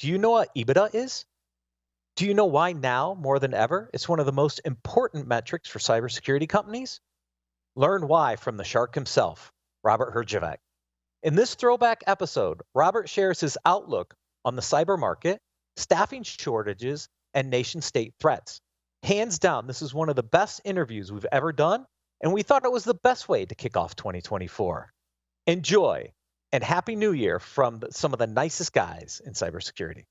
Do you know what EBITDA is? Do you know why now, more than ever, it's one of the most important metrics for cybersecurity companies? Learn why from the shark himself, Robert Herjavec. In this throwback episode, Robert shares his outlook on the cyber market, staffing shortages, and nation-state threats. Hands down, this is one of the best interviews we've ever done, and we thought it was the best way to kick off 2024. Enjoy, and Happy New Year from some of the nicest guys in cybersecurity.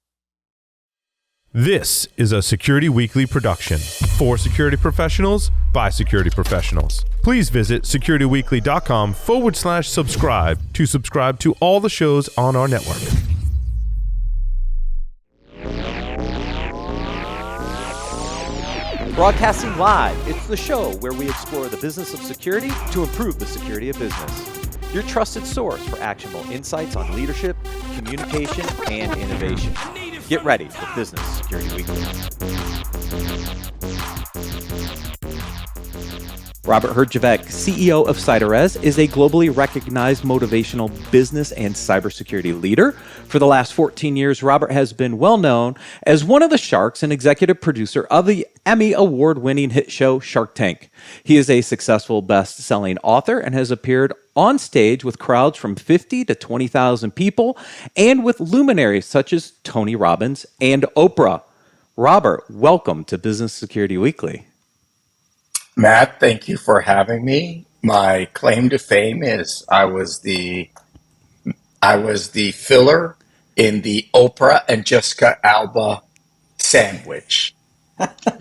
This is a Security Weekly production for security professionals by security professionals. Please visit securityweekly.com/subscribe to subscribe to all the shows on our network. Broadcasting live, it's the show where we explore the business of security to improve the security of business. Your trusted source for actionable insights on leadership, communication, and innovation. Get ready for Business Security Weekly. Robert Herjavec, CEO of Cyderes, is a globally recognized motivational business and cybersecurity leader. For the last 14 years, Robert has been well known as one of the sharks and executive producer of the Emmy award-winning hit show Shark Tank. He is a successful best-selling author and has appeared on stage with crowds from 50 to 20,000 people and with luminaries such as Tony Robbins and Oprah. Robert, welcome to Business Security Weekly. Matt, thank you for having me. My claim to fame is I was the filler in the Oprah and Jessica Alba sandwich.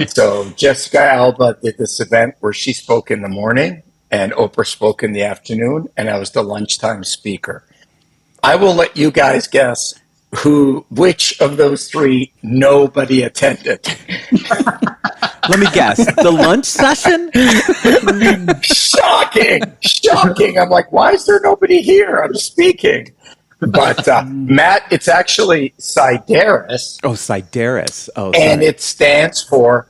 So Jessica Alba did this event where she spoke in the morning and Oprah spoke in the afternoon, and I was the lunchtime speaker. I will let you guys guess which of those three nobody attended. Let me guess. The lunch session? Shocking. I'm like, why is there nobody here? I'm speaking. But Matt, it's actually Cyderes. Oh, Cyderes. Oh, and it stands for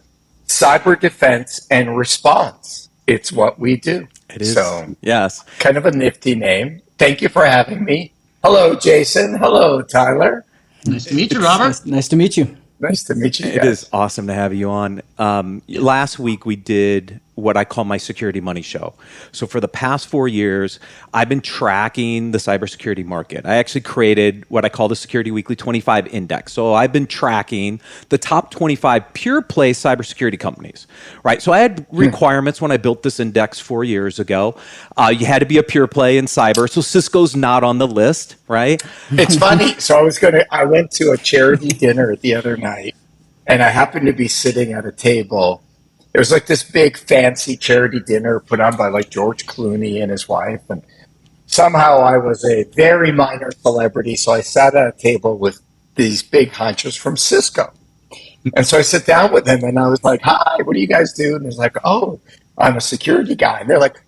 Cyber Defense and Response. It's what we do. It is. So, yes. Kind of a nifty name. Thank you for having me. Hello, Jason. Hello, Tyler. Nice to meet you, Robert. Nice to meet you. Nice to meet you guys. It is awesome to have you on. Last week we did what I call my Security Money Show. So for the past 4 years, I've been tracking the cybersecurity market. I actually created what I call the Security Weekly 25 Index. So I've been tracking the top 25 pure play cybersecurity companies, right? So I had requirements when I built this index 4 years ago. You had to be a pure play in cyber. So Cisco's not on the list, right? It's funny. So I went to a charity dinner the other night, and I happened to be sitting at a table. It was like this big fancy charity dinner put on by like George Clooney and his wife. And somehow I was a very minor celebrity. So I sat at a table with these big honchos from Cisco. And so I sit down with them and I was like, hi, what do you guys do? And they're like, oh, I'm a security guy. And they're like,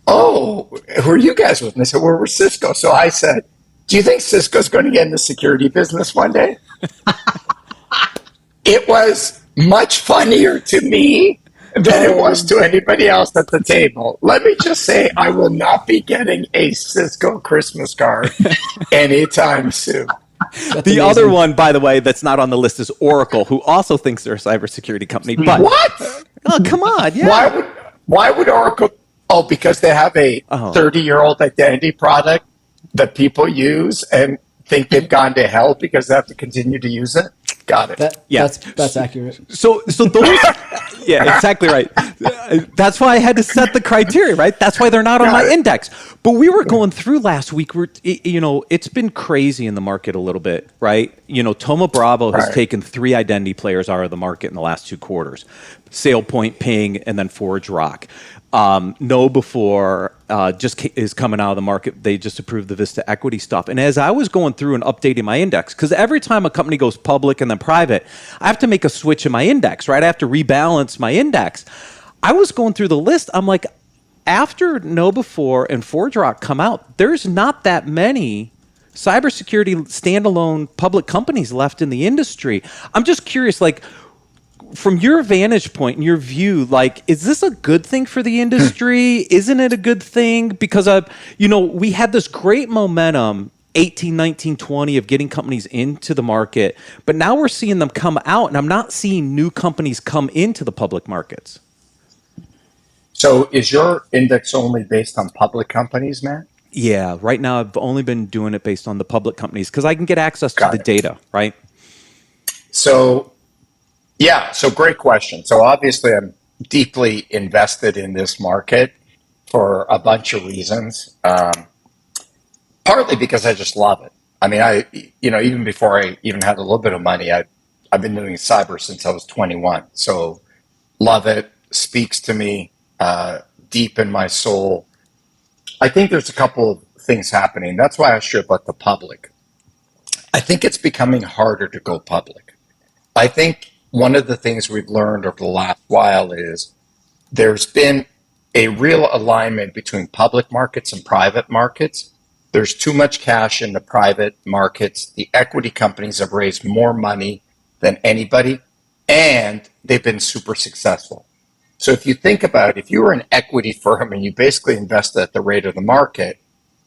oh, who are you guys with? And I said, well, we're Cisco. So I said, do you think Cisco's going to get in the security business one day? It was much funnier to me than it was to anybody else at the table. Let me just say, I will not be getting a Cisco Christmas card anytime soon. The other one, by the way, that's not on the list is Oracle, who also thinks they're a cybersecurity company. But what? Oh, come on. Yeah. Why would Oracle? Oh, because they have a 30-year-old identity product that people use and think they've gone to hell because they have to continue to use it. Got it. That's accurate. So those, yeah, exactly right. That's why I had to set the criteria, right? That's why they're not on my index. But we were going through last week. It's been crazy in the market a little bit, right? Thoma Bravo has taken 3 identity players out of the market in the last 2 quarters: SailPoint, Ping, and then ForgeRock. KnowBe4 just is coming out of the market. They just approved the Vista equity stuff. And as I was going through and updating my index, because every time a company goes public and then private, I have to make a switch in my index, right? I have to rebalance my index. I was going through the list. I'm like, after KnowBe4 and ForgeRock come out, there's not that many cybersecurity standalone public companies left in the industry. I'm just curious, like, from your vantage point and your view, like, is this a good thing for the industry? Isn't it a good thing? Because we had this great momentum 18, 19, 20 of getting companies into the market. But now we're seeing them come out, and I'm not seeing new companies come into the public markets. So is your index only based on public companies, Matt? Yeah, right now I've only been doing it based on the public companies because I can get access to Got the it. data, right? So, yeah, so great question. So obviously I'm deeply invested in this market for a bunch of reasons. Partly because I just love it. I mean, even before I even had a little bit of money, I've been doing cyber since I was 21. So love it, speaks to me deep in my soul. I think there's a couple of things happening. That's why I asked you about the public. I think it's becoming harder to go public. I think one of the things we've learned over the last while is there's been a real alignment between public markets and private markets. There's too much cash in the private markets. The equity companies have raised more money than anybody, and they've been super successful. So if you think about it, if you were an equity firm and you basically invest at the rate of the market,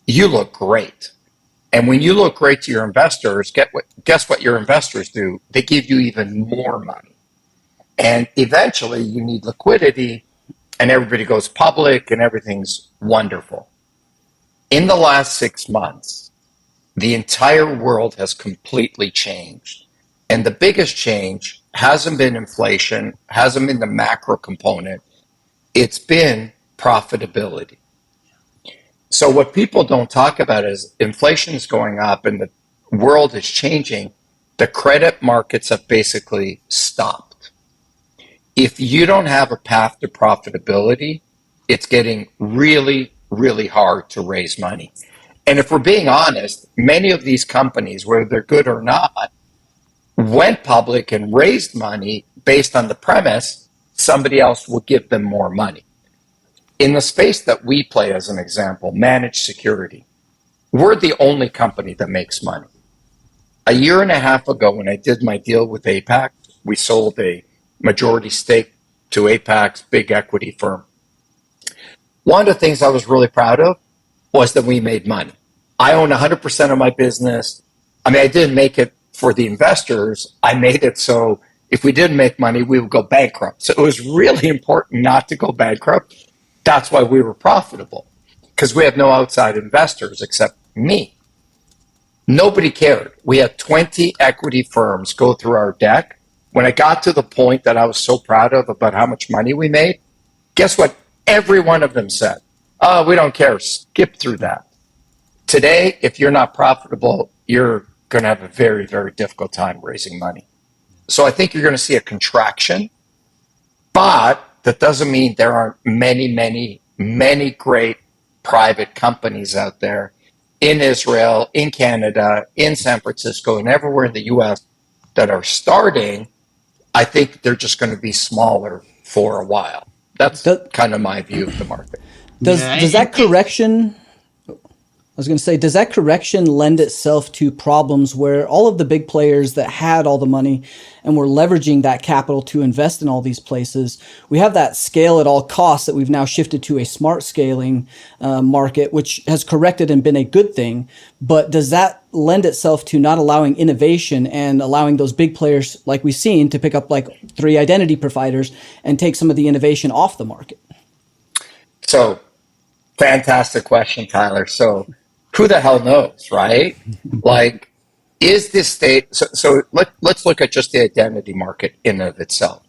you look great. And when you look great to your investors, guess what your investors do? They give you even more money. And eventually you need liquidity and everybody goes public and everything's wonderful. In the last 6 months, the entire world has completely changed. And the biggest change hasn't been inflation, hasn't been the macro component, it's been profitability. So what people don't talk about is inflation is going up and the world is changing. The credit markets have basically stopped. If you don't have a path to profitability, it's getting really, really hard to raise money. And if we're being honest, many of these companies, whether they're good or not, went public and raised money based on the premise somebody else will give them more money. In the space that we play, as an example, managed security, we're the only company that makes money. A year and a half ago, when I did my deal with APAC, we sold a majority stake to APAC's big equity firm. One of the things I was really proud of was that we made money. I own 100% of my business. I mean, I didn't make it for the investors. I made it so if we didn't make money, we would go bankrupt. So it was really important not to go bankrupt. That's why we were profitable, because we have no outside investors except me. Nobody cared. We had 20 equity firms go through our deck. When I got to the point that I was so proud of about how much money we made, guess what? Every one of them said, oh, we don't care. Skip through that. Today, if you're not profitable, you're going to have a very, very difficult time raising money. So I think you're going to see a contraction, but that doesn't mean there aren't many, many, many great private companies out there in Israel, in Canada, in San Francisco, and everywhere in the US that are starting. I think they're just going to be smaller for a while. That's kind of my view of the market. Does that correction, I was going to say, does that correction lend itself to problems where all of the big players that had all the money and were leveraging that capital to invest in all these places, we have that scale at all costs that we've now shifted to a smart scaling market, which has corrected and been a good thing. But does that lend itself to not allowing innovation and allowing those big players like we've seen to pick up like 3 identity providers and take some of the innovation off the market? So fantastic question, Tyler. So who the hell knows, right? Like, is this state, let's look at just the identity market in and of itself.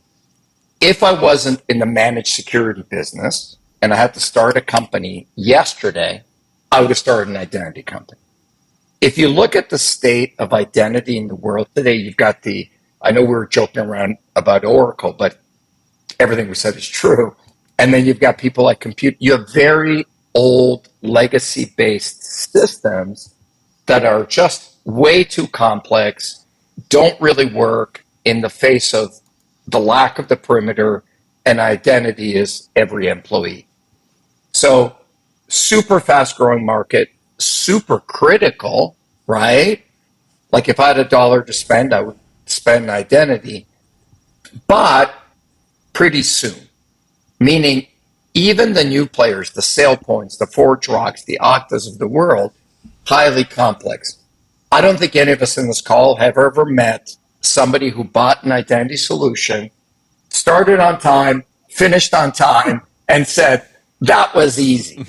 If I wasn't in the managed security business and I had to start a company yesterday, I would have started an identity company. If you look at the state of identity in the world today, you've got I know we were joking around about Oracle, but everything we said is true. And then you've got people like you have very old legacy-based systems that are just way too complex, don't really work in the face of the lack of the perimeter, and identity is every employee. So super fast-growing market, super critical, right? Like if I had $1 to spend, I would spend identity, but pretty soon, meaning even the new players, the SailPoints, the ForgeRocks, the Oktas of the world, highly complex. I don't think any of us in this call have ever met somebody who bought an identity solution, started on time, finished on time, and said, that was easy.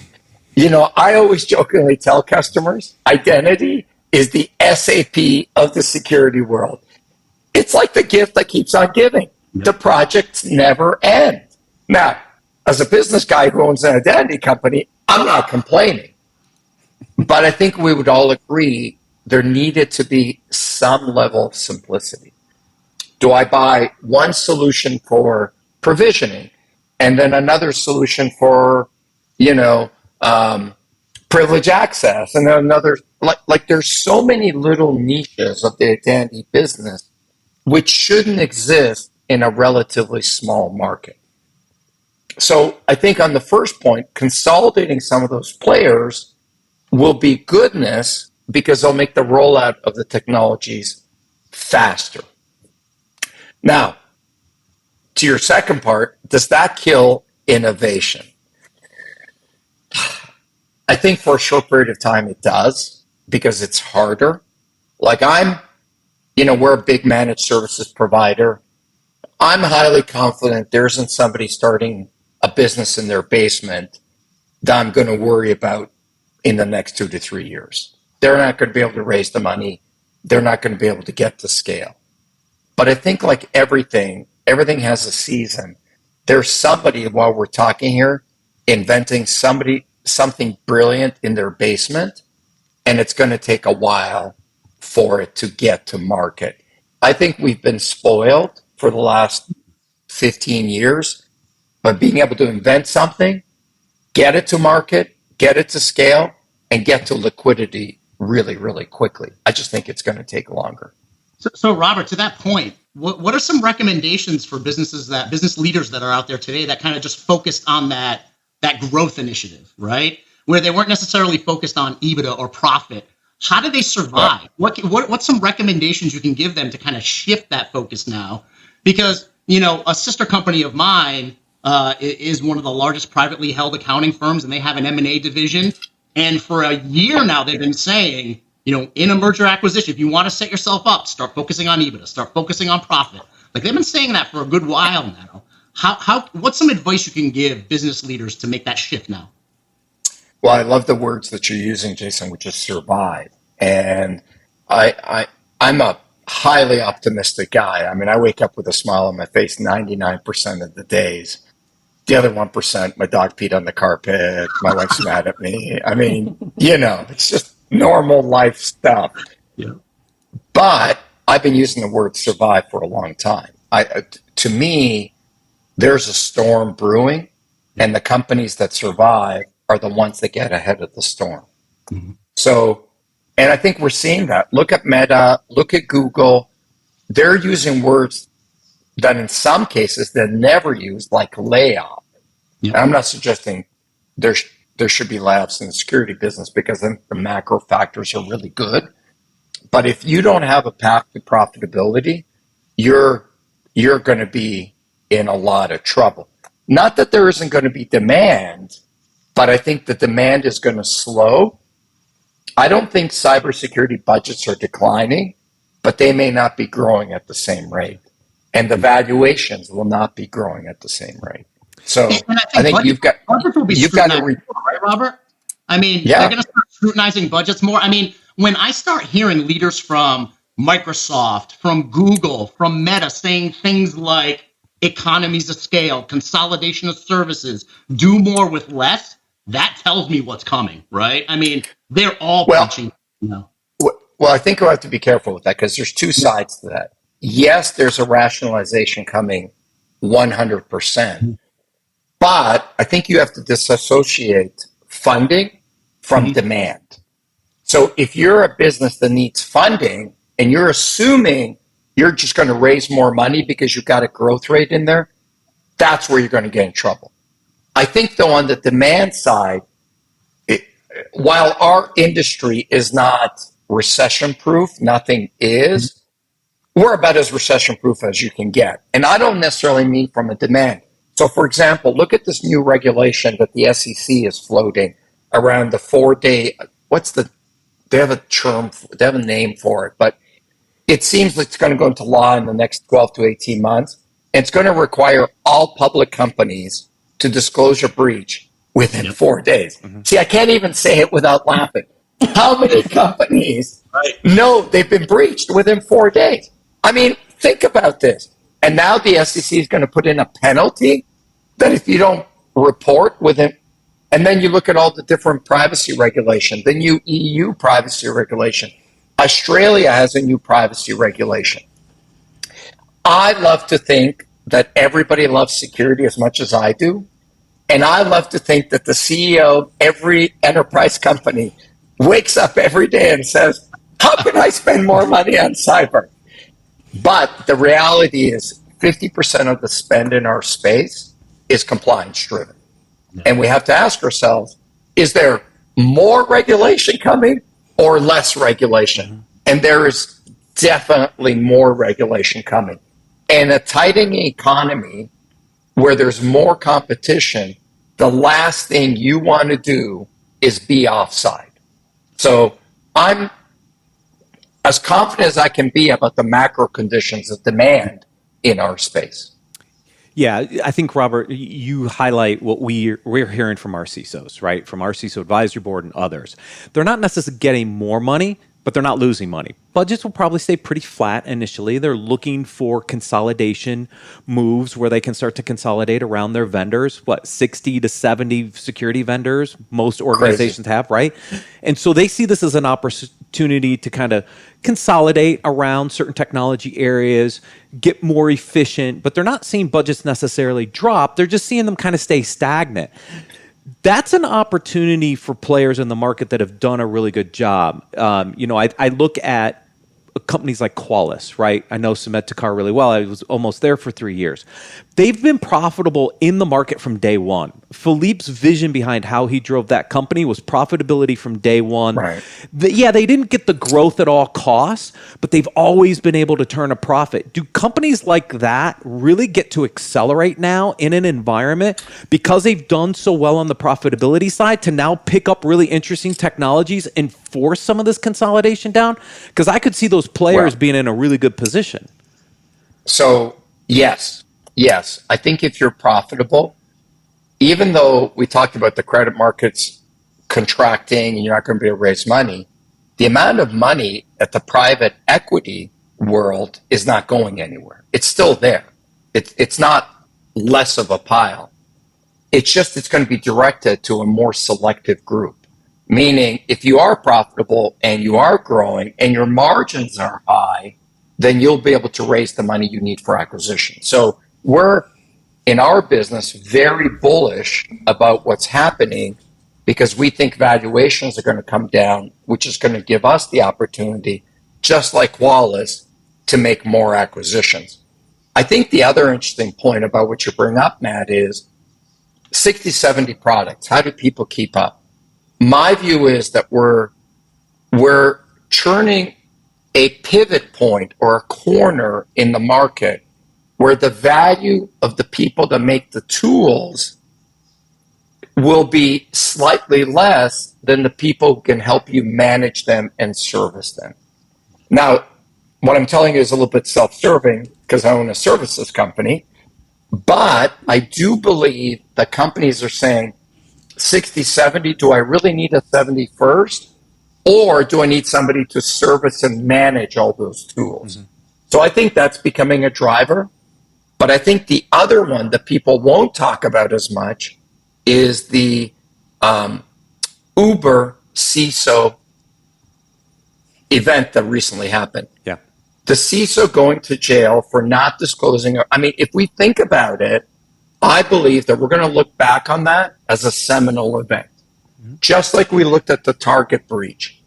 I always jokingly tell customers, identity is the SAP of the security world. It's like the gift that keeps on giving. The projects never end. Now, as a business guy who owns an identity company, I'm not complaining. But I think we would all agree there needed to be some level of simplicity. Do I buy one solution for provisioning and then another solution for, privilege access, and then another, like there's so many little niches of the identity business which shouldn't exist in a relatively small market. So I think on the first point, consolidating some of those players will be goodness because they'll make the rollout of the technologies faster. Now, to your second part, does that kill innovation? I think for a short period of time it does because it's harder. Like we're a big managed services provider. I'm highly confident there isn't somebody starting a business in their basement that I'm going to worry about in the next 2 to 3 years. They're not going to be able to raise the money. They're not going to be able to get to scale. But I think like everything has a season. There's somebody, while we're talking here, inventing something brilliant in their basement, and it's going to take a while for it to get to market. I think we've been spoiled for the last 15 years by being able to invent something, get it to market, get it to scale, and get to liquidity really, really quickly. I just think it's going to take longer. So Robert, to that point, what are some recommendations for business leaders that are out there today that kind of just focused on that growth initiative, right? Where they weren't necessarily focused on EBITDA or profit. How do they survive? What's some recommendations you can give them to kind of shift that focus now? Because, a sister company of mine is one of the largest privately held accounting firms, and they have an M&A division. And for a year now, they've been saying, in a merger acquisition, if you want to set yourself up, start focusing on EBITDA, start focusing on profit. Like they've been saying that for a good while now. What's some advice you can give business leaders to make that shift now? Well, I love the words that you're using, Jason, which is survive. And I'm a highly optimistic guy. I mean, I wake up with a smile on my face 99% of the days. The other 1%, my dog peed on the carpet, my wife's mad at me. I mean, it's just normal life stuff. Yeah. But I've been using the word survive for a long time. To me, there's a storm brewing, and the companies that survive are the ones that get ahead of the storm. Mm-hmm. So, and I think we're seeing that. Look at Meta, look at Google. They're using words that in some cases they're never used, like layoff. Yeah. And I'm not suggesting there should be layoffs in the security business because then the macro factors are really good. But if you don't have a path to profitability, you're going to be in a lot of trouble. Not that there isn't going to be demand, but I think the demand is going to slow. I don't think cybersecurity budgets are declining, but they may not be growing at the same rate. And the valuations will not be growing at the same rate. So I think you've got to right, Robert? I mean, they're going to start scrutinizing budgets more. I mean, when I start hearing leaders from Microsoft, from Google, from Meta saying things like economies of scale, consolidation of services, do more with less, that tells me what's coming, right? I mean, they're all preaching. Well, I think we'll have to be careful with that because there's two sides to that. Yes, there's a rationalization coming 100%. But I think you have to disassociate funding from demand. So if you're a business that needs funding and you're assuming you're just going to raise more money because you've got a growth rate in there, that's where you're going to get in trouble. I think, though, on the demand side, while our industry is not recession-proof, nothing is, we're about as recession-proof as you can get. And I don't necessarily mean from a demand. So, for example, look at this new regulation that the SEC is floating around the 4-day, what's the they have a term, they have a name for it, but it seems like it's going to go into law in the next 12 to 18 months. It's going to require all public companies to disclose a breach within 4 days. See, I can't even say it without laughing. How many companies know they've been breached within 4 days? I mean, think about this. And now the SEC is going to put in a penalty that if you don't report within, and then you look at all the different privacy regulation, the new EU privacy regulation. Australia has a new privacy regulation. I love to think that everybody loves security as much as I do. And I love to think that the CEO of every enterprise company wakes up every day and says, how can I spend more money on cyber? But the reality is 50% of the spend in our space is compliance driven. And we have to ask ourselves, is there more regulation coming or less regulation? And there is definitely more regulation coming. In a tightening economy where there's more competition, the last thing you want to do is be offside. So I'm as confident as I can be about the macro conditions of demand in our space. Yeah, I think, Robert, you highlight what we're hearing from our CISOs, right? From our CISO advisory board and others. They're not necessarily getting more money, but they're not losing money. Budgets will probably stay pretty flat initially. They're looking for consolidation moves where they can start to consolidate around their vendors. 60 to 70 security vendors most organizations have, right? And so they see this as an opportunity to kind of consolidate around certain technology areas, get more efficient, but they're not seeing budgets necessarily drop. They're just seeing them kind of stay stagnant. That's an opportunity for players in the market that have done a really good job. I look at companies like Qualys, right? I know Sumedh Thakar really well. I was almost there for 3 years. They've been profitable in the market from day one. Philippe's vision behind how he drove that company was profitability from day one. Right. They didn't get the growth at all costs, but they've always been able to turn a profit. Do companies like that really get to accelerate now in an environment because they've done so well on the profitability side to now pick up really interesting technologies and force some of this consolidation down? Because I could see those players being in a really good position. So, yes. I think if you're profitable, even though we talked about the credit markets contracting and you're not going to be able to raise money, the amount of money at the private equity world is not going anywhere. It's still there. It's not less of a pile. It's just it's going to be directed to a more selective group. Meaning, if you are profitable and you are growing and your margins are high, then you'll be able to raise the money you need for acquisition. So we're, in our business, very bullish about what's happening because we think valuations are going to come down, which is going to give us the opportunity, just like Wallace, to make more acquisitions. I think the other interesting point about what you bring up, Matt, is 60, 70 products. How do people keep up? My view is that we're churning a pivot point or a corner in the market where the value of the people that make the tools will be slightly less than the people who can help you manage them and service them. Now, what I'm telling you is a little bit self-serving because I own a services company, but I do believe that companies are saying, 60, 70, do I really need a 71st? Or do I need somebody to service and manage all those tools? So I think that's becoming a driver. But I think the other one that people won't talk about as much is the Uber CISO event that recently happened. Yeah. The CISO going to jail for not disclosing. I mean, if we think about it, I believe that we're going to look back on that as a seminal event, just like we looked at the Target breach.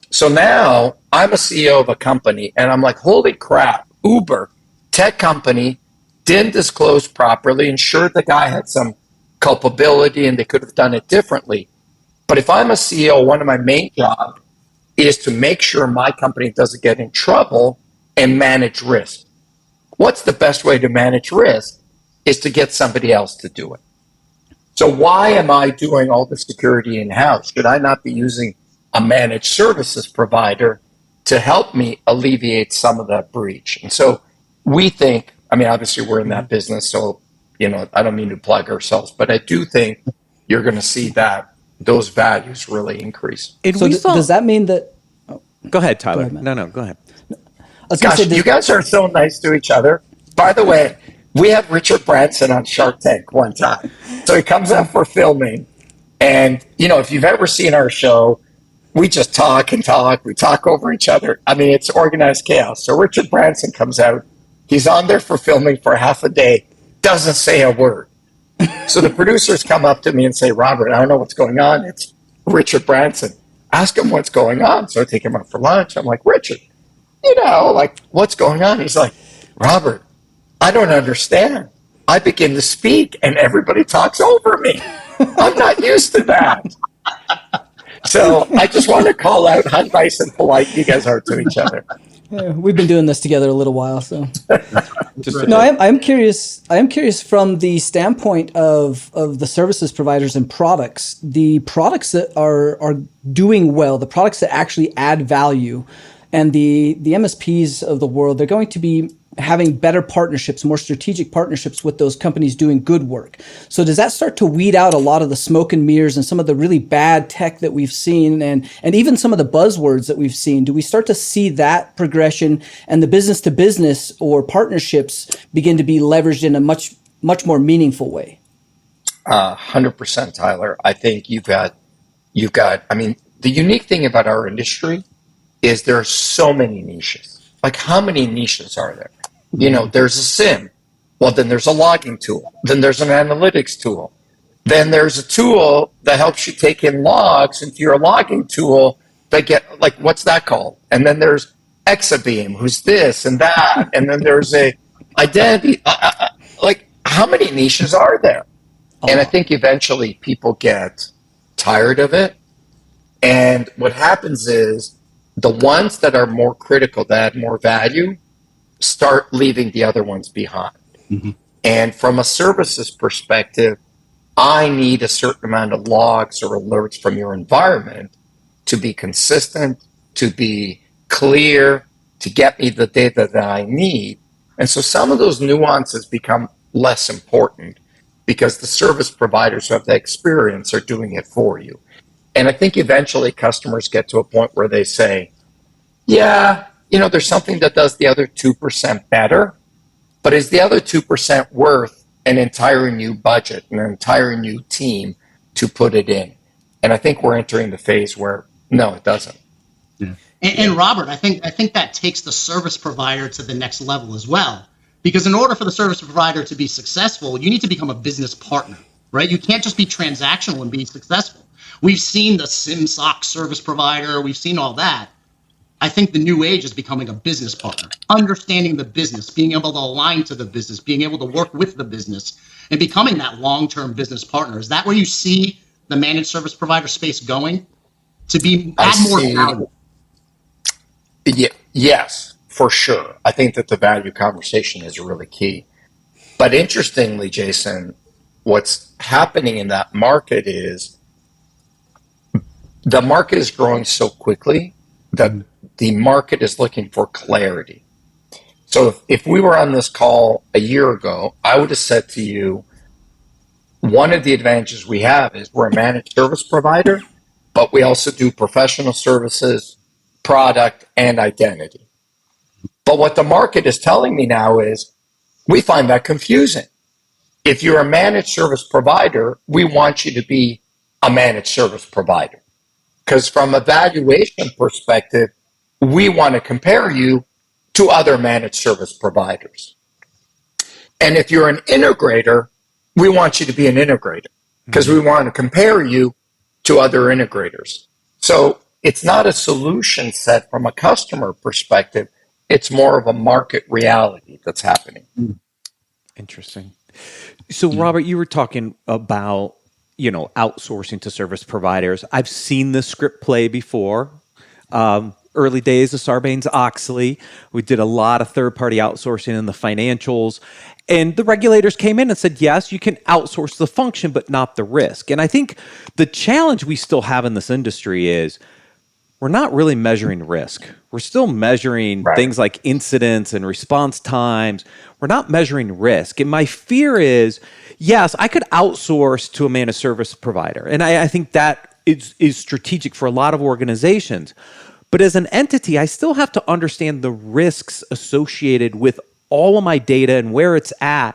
So now I'm a CEO of a company and I'm like, holy crap, Uber, tech company, didn't disclose properly, and sure, the guy had some culpability and they could have done it differently. But if I'm a CEO, one of my main jobs is to make sure my company doesn't get in trouble and manage risk. What's the best way to manage risk? Is to get somebody else to do it. So why am I doing all the security in-house? Should I not be using a managed services provider to help me alleviate some of that breach. And so we think, I mean, obviously we're in that business, so, I don't mean to plug ourselves, but I do think you're going to see that those values really increase. And So does that mean that? Go ahead, Tyler. ahead, Matt. No, go ahead. I was gonna Gosh, say, you guys are so nice to each other. By the way, we had Richard Branson on Shark Tank one time. So he comes up for filming. And, if you've ever seen our show, we just talk and talk. We talk over each other. I mean, it's organized chaos. So Richard Branson comes out. He's on there for filming for half a day, doesn't say a word. So the producers come up to me and say, Robert, I don't know what's going on. It's Richard Branson. Ask him what's going on. So I take him out for lunch. I'm like, Richard, what's going on? He's like, Robert, I don't understand. I begin to speak and everybody talks over me. I'm not used to that. So I just want to call out how nice and polite you guys are to each other. Yeah, we've been doing this together a little while, so. No, I'm curious. I am curious from the standpoint of the services providers and products. The products that are doing well, the products that actually add value, and the MSPs of the world, they're going to be having better partnerships, more strategic partnerships with those companies doing good work. So does that start to weed out a lot of the smoke and mirrors and some of the really bad tech that we've seen and even some of the buzzwords that we've seen? Do we start to see that progression and the business to business or partnerships begin to be leveraged in a much more meaningful way? 100%, Tyler. I think you've got, I mean, the unique thing about our industry is there are so many niches. Like, how many niches are there? There's a SIM. Well, then there's a logging tool. Then there's an analytics tool. Then there's a tool that helps you take in logs into your logging tool that get, what's that called? And then there's Exabeam, who's this and that. And then there's a identity. How many niches are there? And I think eventually people get tired of it. And what happens is the ones that are more critical, that add more value, start leaving the other ones behind. Mm-hmm. And from a services perspective, I need a certain amount of logs or alerts from your environment to be consistent, to be clear, to get me the data that I need. And so some of those nuances become less important because the service providers who have the experience are doing it for you. And I think eventually customers get to a point where they say, yeah, there's something that does the other 2% better, but is the other 2% worth an entire new budget and an entire new team to put it in? And I think we're entering the phase where, no, it doesn't. Yeah. And Robert, I think that takes the service provider to the next level as well. Because in order for the service provider to be successful, you need to become a business partner, right? You can't just be transactional and be successful. We've seen the SIMSOC service provider. We've seen all that. I think the new age is becoming a business partner, understanding the business, being able to align to the business, being able to work with the business, and becoming that long-term business partner. Is that where you see the managed service provider space going? To add more value? Yes, for sure. I think that the value conversation is really key. But interestingly, Jason, what's happening in that market is the market is growing so quickly that the market is looking for clarity. So if we were on this call a year ago, I would have said to you, one of the advantages we have is we're a managed service provider, but we also do professional services, product, and identity. But what the market is telling me now is we find that confusing. If you're a managed service provider, we want you to be a managed service provider. Because from a valuation perspective, we want to compare you to other managed service providers. And if you're an integrator, we want you to be an integrator because we want to compare you to other integrators. So it's not a solution set from a customer perspective. It's more of a market reality that's happening. Interesting. So, Robert, you were talking about, outsourcing to service providers. I've seen this script play before. Early days of Sarbanes-Oxley, we did a lot of third-party outsourcing in the financials, and the regulators came in and said, yes, you can outsource the function, but not the risk. And I think the challenge we still have in this industry is we're not really measuring risk. We're still measuring things like incidents and response times. We're not measuring risk. And my fear is, yes, I could outsource to a managed service provider. And I think that is strategic for a lot of organizations. But as an entity, I still have to understand the risks associated with all of my data and where it's at.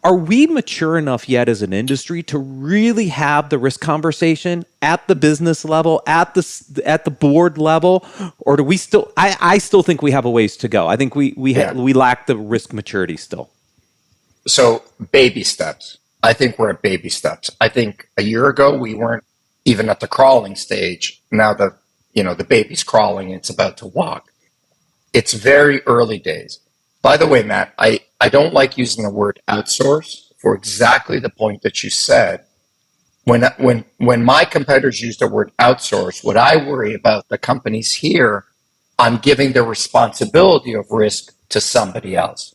Are we mature enough yet as an industry to really have the risk conversation at the business level, at the board level, or do we still? I still think we have a ways to go. I think we lack the risk maturity still. So baby steps. I think we're at baby steps. I think a year ago we weren't even at the crawling stage. Now the baby's crawling, it's about to walk. It's very early days. By the way, Matt, I don't like using the word outsource for exactly the point that you said. When my competitors use the word outsource, what I worry about the companies here, I'm giving the responsibility of risk to somebody else.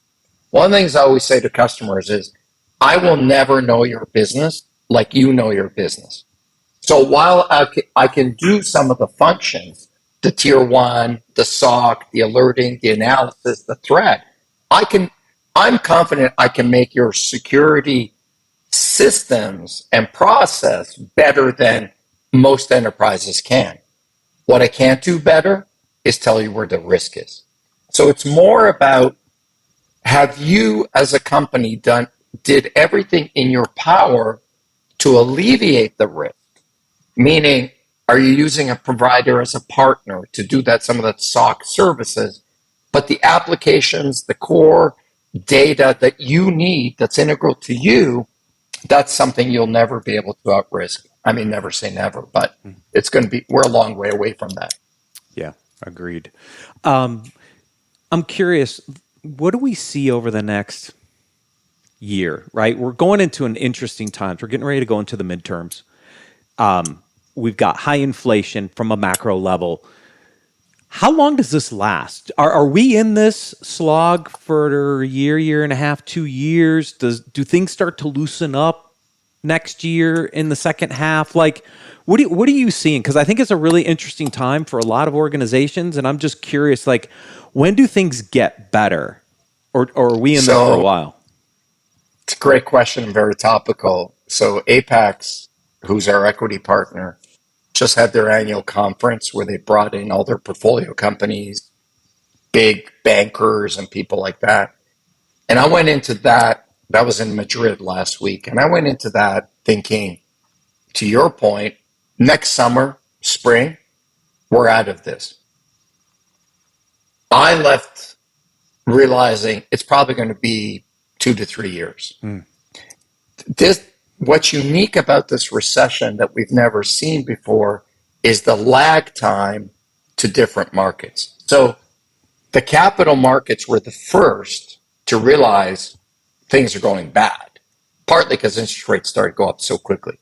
One of the things I always say to customers is, I will never know your business like you know your business. So while I can do some of the functions, the tier one, the SOC, the alerting, the analysis, the threat, I'm confident I can make your security systems and process better than most enterprises can. What I can't do better is tell you where the risk is. So it's more about, have you as a company did everything in your power to alleviate the risk? Meaning, are you using a provider as a partner to do some of that SOC services? But the applications, the core data that you need that's integral to you, that's something you'll never be able to out-risk. I mean, never say never, but we're a long way away from that. Yeah, agreed. I'm curious, what do we see over the next year, right? We're going into an interesting time. We're getting ready to go into the midterms. We've got high inflation from a macro level. How long does this last? Are we in this slog for a year and a half, 2 years? Do things start to loosen up next year in the second half? Like, what are you seeing? Because I think it's a really interesting time for a lot of organizations, and I'm just curious, like, when do things get better, or are we in there for a while? It's a great question and very topical. So Apex, who's our equity partner, just had their annual conference where they brought in all their portfolio companies, big bankers and people like that. And I went into that was in Madrid last week. And I went into that thinking, to your point, next summer, spring, we're out of this. I left realizing it's probably going to be 2 to 3 years. What's unique about this recession that we've never seen before is the lag time to different markets. So the capital markets were the first to realize things are going bad, partly because interest rates started to go up so quickly.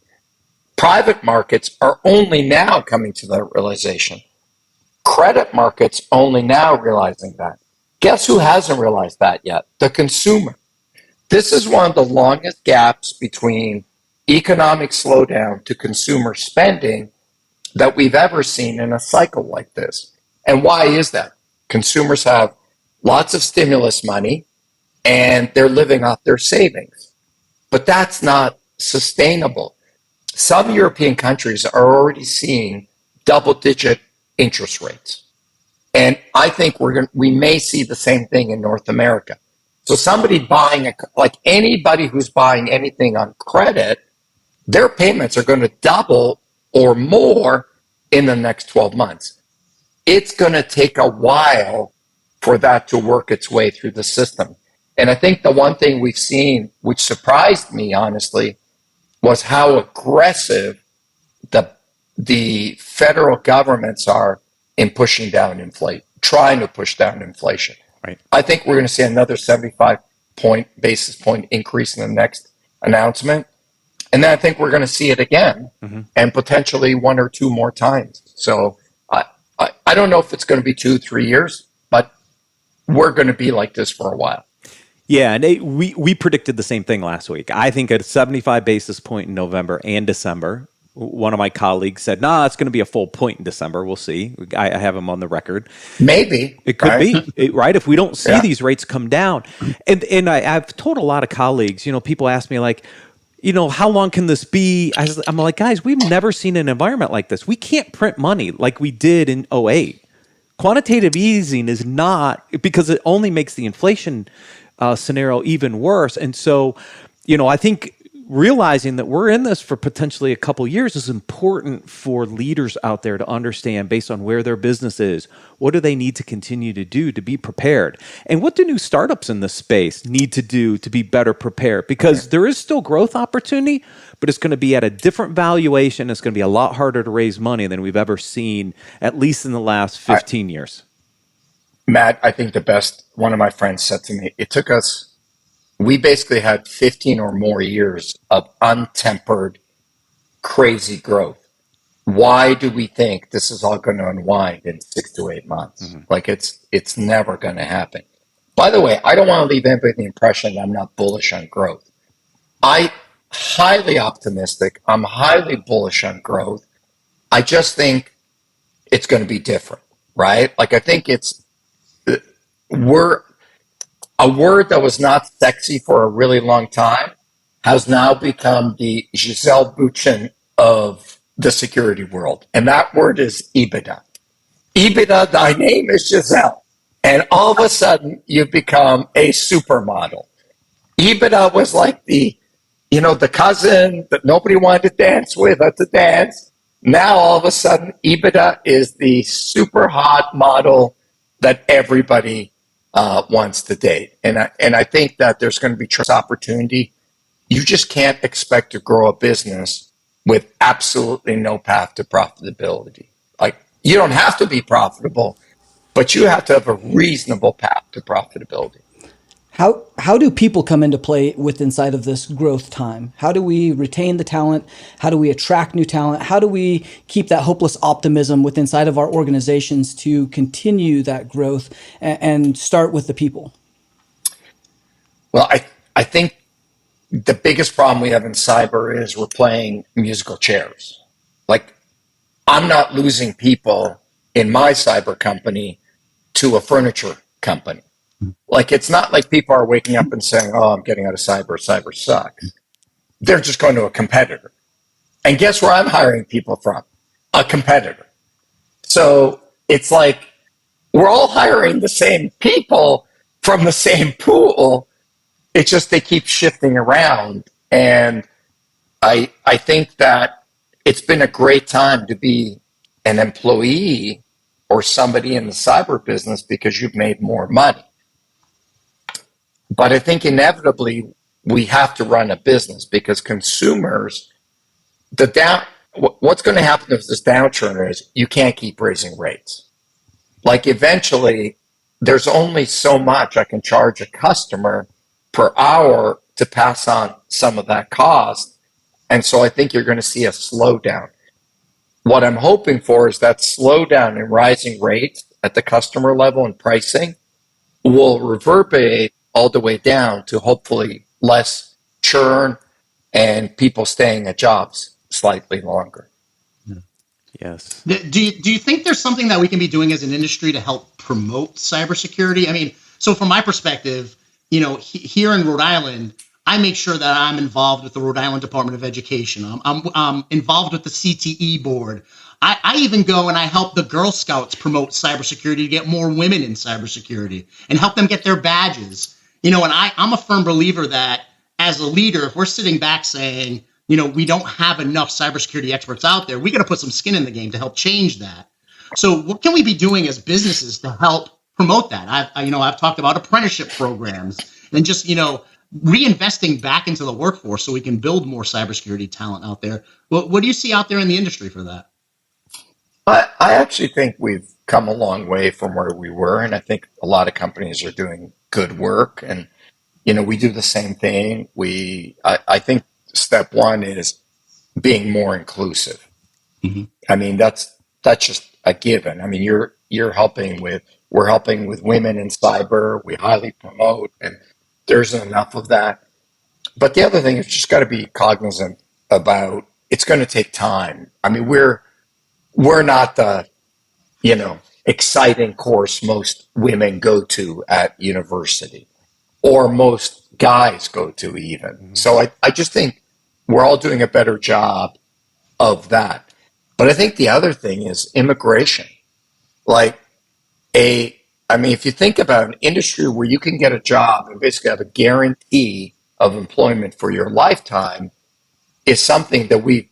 Private markets are only now coming to that realization. Credit markets only now realizing that. Guess who hasn't realized that yet? The consumer. This is one of the longest gaps between economic slowdown to consumer spending that we've ever seen in a cycle like this. And why is that? Consumers have lots of stimulus money and they're living off their savings. But that's not sustainable. Some European countries are already seeing double-digit interest rates. And I think we may see the same thing in North America. So somebody like anybody who's buying anything on credit, their payments are going to double or more in the next 12 months. It's going to take a while for that to work its way through the system. And I think the one thing we've seen, which surprised me, honestly, was how aggressive the federal governments are in pushing down inflation, trying to push down inflation. Right. I think we're going to see another 75 basis point increase in the next announcement. And then I think we're going to see it again and potentially 1 or 2 more times. So I don't know if it's going to be 2, 3 years, but we're going to be like this for a while. Yeah, and we predicted the same thing last week. I think a 75 basis point in November and December, One of my colleagues said, "Nah, it's going to be a full point in December. We'll see." I have him on the record. Maybe It could right? be right if we don't see Yeah. these rates come down. And I've told a lot of colleagues. People ask me like, how long can this be? I'm like, guys, we've never seen an environment like this. We can't print money like we did in '08. Quantitative easing is not, because it only makes the inflation scenario even worse. And so, I think realizing that we're in this for potentially a couple years is important for leaders out there to understand, based on where their business is, what do they need to continue to do to be prepared? And what do new startups in this space need to do to be better prepared? Because there is still growth opportunity, but it's going to be at a different valuation. It's going to be a lot harder to raise money than we've ever seen, at least in the last 15 years. Matt, I think one of my friends said to me, we basically had 15 or more years of untempered, crazy growth. Why do we think this is all going to unwind in 6 to 8 months? Mm-hmm. Like it's never going to happen. By the way, I don't want to leave anybody the impression that I'm not bullish on growth. I'm highly optimistic. I'm highly bullish on growth. I just think it's going to be different, right? Like I think we're a word that was not sexy for a really long time has now become the Giselle Bündchen of the security world. And that word is EBITDA. EBITDA, thy name is Giselle. And all of a sudden, you've become a supermodel. EBITDA was like the cousin that nobody wanted to dance with at the dance. Now, all of a sudden, EBITDA is the super hot model that everybody wants to date. And I think that there's going to be tremendous opportunity. You just can't expect to grow a business with absolutely no path to profitability. Like, you don't have to be profitable, but you have to have a reasonable path to profitability. How do people come into play with inside of this growth time? How do we retain the talent? How do we attract new talent? How do we keep that hopeless optimism with inside of our organizations to continue that growth and start with the people? Well, I think the biggest problem we have in cyber is we're playing musical chairs. Like, I'm not losing people in my cyber company to a furniture company. Like, it's not like people are waking up and saying, oh, I'm getting out of cyber. Cyber sucks. They're just going to a competitor. And guess where I'm hiring people from? A competitor. So it's like we're all hiring the same people from the same pool. It's just they keep shifting around. And I think that it's been a great time to be an employee or somebody in the cyber business because you've made more money. But I think inevitably we have to run a business because consumers, what's going to happen if this downturn is you can't keep raising rates. Like eventually there's only so much I can charge a customer per hour to pass on some of that cost. And so I think you're going to see a slowdown. What I'm hoping for is that slowdown in rising rates at the customer level and pricing will reverberate all the way down to hopefully less churn and people staying at jobs slightly longer. Yes. Do you think there's something that we can be doing as an industry to help promote cybersecurity? I mean, so from my perspective, here in Rhode Island, I make sure that I'm involved with the Rhode Island Department of Education. I'm involved with the CTE board. I even go and I help the Girl Scouts promote cybersecurity to get more women in cybersecurity and help them get their badges. And I'm a firm believer that as a leader, if we're sitting back saying, we don't have enough cybersecurity experts out there, we got to put some skin in the game to help change that. So what can we be doing as businesses to help promote that? I've talked about apprenticeship programs and just, reinvesting back into the workforce so we can build more cybersecurity talent out there. What do you see out there in the industry for that? I actually think we've come a long way from where we were. And I think a lot of companies are doing good work. And, we do the same thing. I think step one is being more inclusive. Mm-hmm. I mean, that's just a given. I mean, we're helping with women in cyber. We highly promote, and there isn't enough of that. But the other thing is just got to be cognizant about it's going to take time. I mean, we're not the, exciting course most women go to at university, or most guys go to even. Mm-hmm. So I just think we're all doing a better job of that. But I think the other thing is immigration. If you think about an industry where you can get a job and basically have a guarantee of employment for your lifetime, is something that we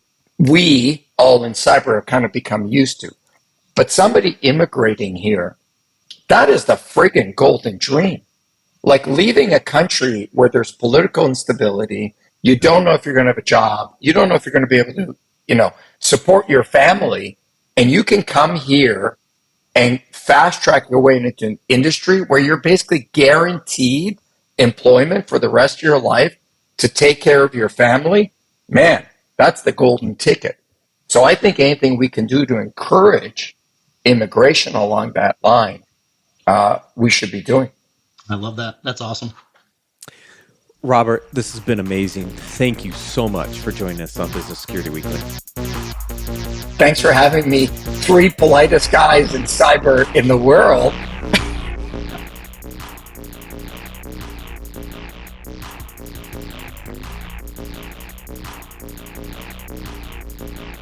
all in cyber have kind of become used to. But somebody immigrating here, that is the friggin' golden dream. Like leaving a country where there's political instability, you don't know if you're going to have a job, you don't know if you're going to be able to, support your family, and you can come here and fast track your way into an industry where you're basically guaranteed employment for the rest of your life to take care of your family. Man, that's the golden ticket. So I think anything we can do to encourage immigration along that line, we should be doing. I love that. That's awesome. Robert, this has been amazing. Thank you so much for joining us on Business Security Weekly. Thanks for having me. 3 politest guys in cyber in the world.